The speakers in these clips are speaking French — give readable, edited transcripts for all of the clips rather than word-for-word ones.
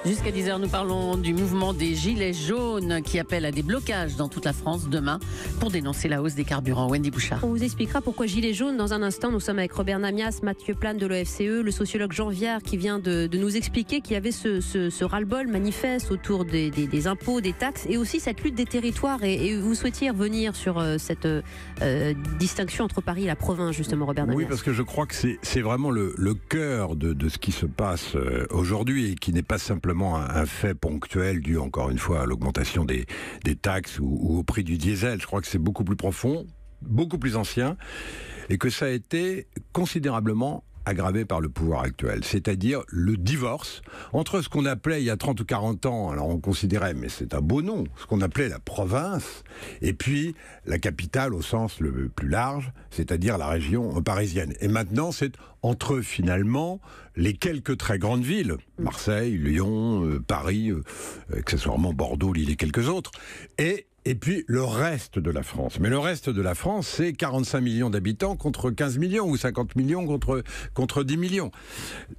Jusqu'à 10h, nous parlons du mouvement des Gilets jaunes qui appelle à des blocages dans toute la France demain pour dénoncer la hausse des carburants. Wendy Bouchard. On vous expliquera pourquoi Gilets jaunes dans un instant. Nous sommes avec Robert Namias, Mathieu Plane de l'OFCE, le sociologue Jean Viard qui vient de nous expliquer qu'il y avait ce ras-le-bol manifeste autour des impôts, des taxes et aussi cette lutte des territoires. Et vous souhaitiez revenir sur cette distinction entre Paris et la province, justement, Robert Namias. Oui, parce que je crois que c'est vraiment le cœur de ce qui se passe aujourd'hui et qui n'est pas simplement un fait ponctuel dû encore une fois à l'augmentation des taxes ou au prix du diesel. Je crois que c'est beaucoup plus profond, beaucoup plus ancien et que ça a été considérablement aggravé par le pouvoir actuel, c'est-à-dire le divorce entre ce qu'on appelait il y a 30 ou 40 ans, alors on considérait, mais c'est un beau nom, ce qu'on appelait la province, et puis la capitale au sens le plus large, c'est-à-dire la région parisienne. Et maintenant, c'est entre finalement les quelques très grandes villes, Marseille, Lyon, Paris, accessoirement Bordeaux, Lille et quelques autres, et puis le reste de la France. Mais le reste de la France, c'est 45 millions d'habitants contre 15 millions, ou 50 millions contre 10 millions.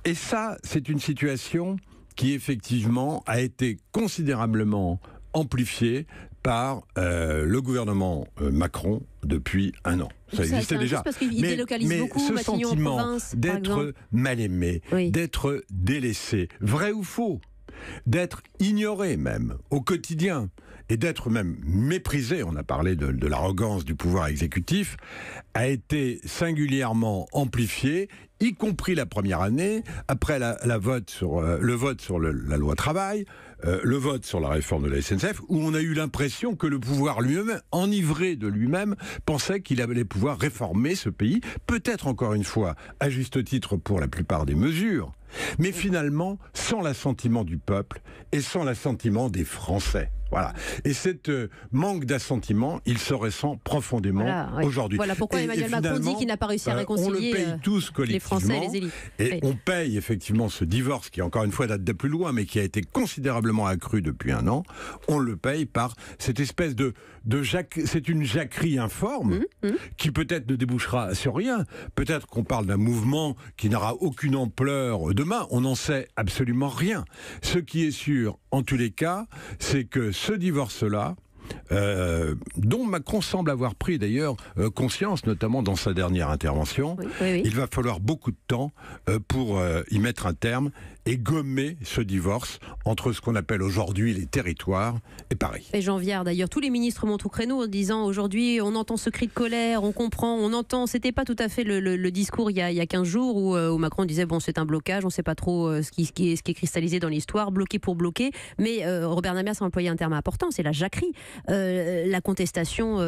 Et ça, c'est une situation qui effectivement a été considérablement amplifiée par le gouvernement Macron depuis un an. Ça existait déjà. Parce qu'il délocalise beaucoup, ce Matignon en sentiment province, d'être mal aimé, d'être délaissé, vrai ou faux, d'être ignoré même au quotidien et d'être même méprisé, on a parlé de l'arrogance du pouvoir exécutif, a été singulièrement amplifié, y compris la première année, après le vote sur la loi travail, le vote sur la réforme de la SNCF, où on a eu l'impression que le pouvoir lui-même, enivré de lui-même, pensait qu'il allait pouvoir réformer ce pays, peut-être encore une fois, à juste titre pour la plupart des mesures, mais finalement sans l'assentiment du peuple et sans l'assentiment des Français. Voilà. Et cette manque d'assentiment, il se ressent profondément aujourd'hui. Voilà pourquoi Emmanuel Macron dit qu'il n'a pas réussi à réconcilier on le paye tous collectivement, les Français et les élites. Et on paye effectivement ce divorce qui, encore une fois, date de plus loin, mais qui a été considérablement accru depuis un an. On le paye par cette espèce c'est une jacquerie informe qui peut-être ne débouchera sur rien. Peut-être qu'on parle d'un mouvement qui n'aura aucune ampleur demain. On n'en sait absolument rien. Ce qui est sûr, en tous les cas, c'est que ce divorce-là, dont Macron semble avoir pris d'ailleurs conscience, notamment dans sa dernière intervention, il va falloir beaucoup de temps pour y mettre un terme et gommer ce divorce entre ce qu'on appelle aujourd'hui les territoires et Paris. Et Jean Viard, d'ailleurs, tous les ministres montent au créneau en disant aujourd'hui on entend ce cri de colère, on comprend, on entend, c'était pas tout à fait le discours il y a 15 jours où Macron disait bon c'est un blocage, on sait pas trop ce qui est cristallisé dans l'histoire, bloqué pour bloquer, mais Robert Namias a employé un terme important, c'est la jacquerie. La contestation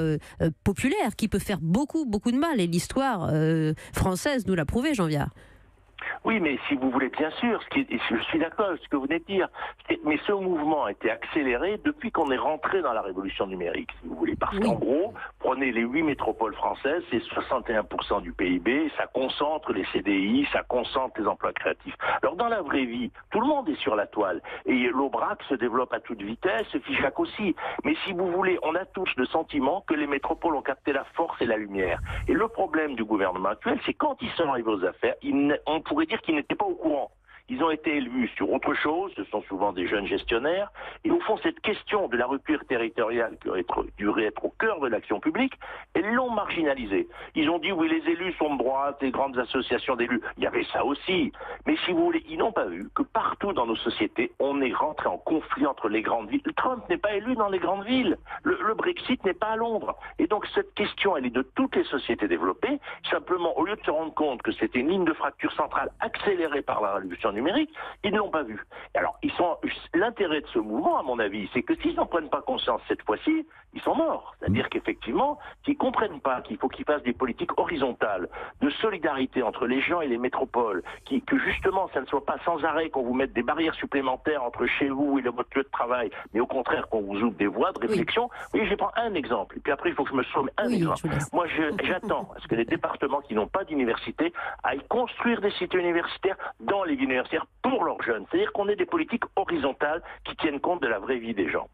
populaire qui peut faire beaucoup de mal, et l'histoire française nous l'a prouvé, Jean Viard. Oui, mais si vous voulez, bien sûr, je suis d'accord avec ce que vous venez de dire, mais ce mouvement a été accéléré depuis qu'on est rentré dans la révolution numérique, si vous voulez, parce qu'en gros, prenez les 8 métropoles françaises, c'est 61% du PIB, ça concentre les CDI, ça concentre les emplois créatifs. Alors dans la vraie vie, tout le monde est sur la toile, et l'Aubrac se développe à toute vitesse, Figeac aussi, mais si vous voulez, on a tous le sentiment que les métropoles ont capté la force et la lumière. Et le problème du gouvernement actuel, c'est quand ils sont arrivés aux affaires, on pourrait dire qu'ils n'étaient pas au courant. Ils ont été élus sur autre chose, ce sont souvent des jeunes gestionnaires, et au fond, cette question de la rupture territoriale qui aurait dû être au cœur de l'action publique, ils l'ont marginalisée. Ils ont dit, oui, les élus sont de droite, les grandes associations d'élus, il y avait ça aussi. Mais si vous voulez, ils n'ont pas vu que partout dans nos sociétés, on est rentré en conflit entre les grandes villes. Trump n'est pas élu dans les grandes villes. Le Brexit n'est pas à Londres. Et donc, cette question, elle est de toutes les sociétés développées. Simplement, au lieu de se rendre compte que c'était une ligne de fracture centrale accélérée par la révolution numérique, ils ne l'ont pas vu. Alors, l'intérêt de ce mouvement, à mon avis, c'est que s'ils n'en prennent pas conscience cette fois-ci, ils sont morts. C'est-à-dire qu'effectivement, s'ils ne comprennent pas qu'il faut qu'ils fassent des politiques horizontales, de solidarité entre les gens et les métropoles, que justement, ça ne soit pas sans arrêt qu'on vous mette des barrières supplémentaires entre chez vous et votre lieu de travail, mais au contraire qu'on vous ouvre des voies de réflexion. Oui, je vais prendre un exemple, et puis après, il faut que je me somme un exemple. Moi, j'attends à ce que les départements qui n'ont pas d'université aillent construire des cités universitaires dans les villes universitaires pour leurs jeunes. C'est-à-dire qu'on ait des politiques horizontales qui tiennent compte de la vraie vie des gens.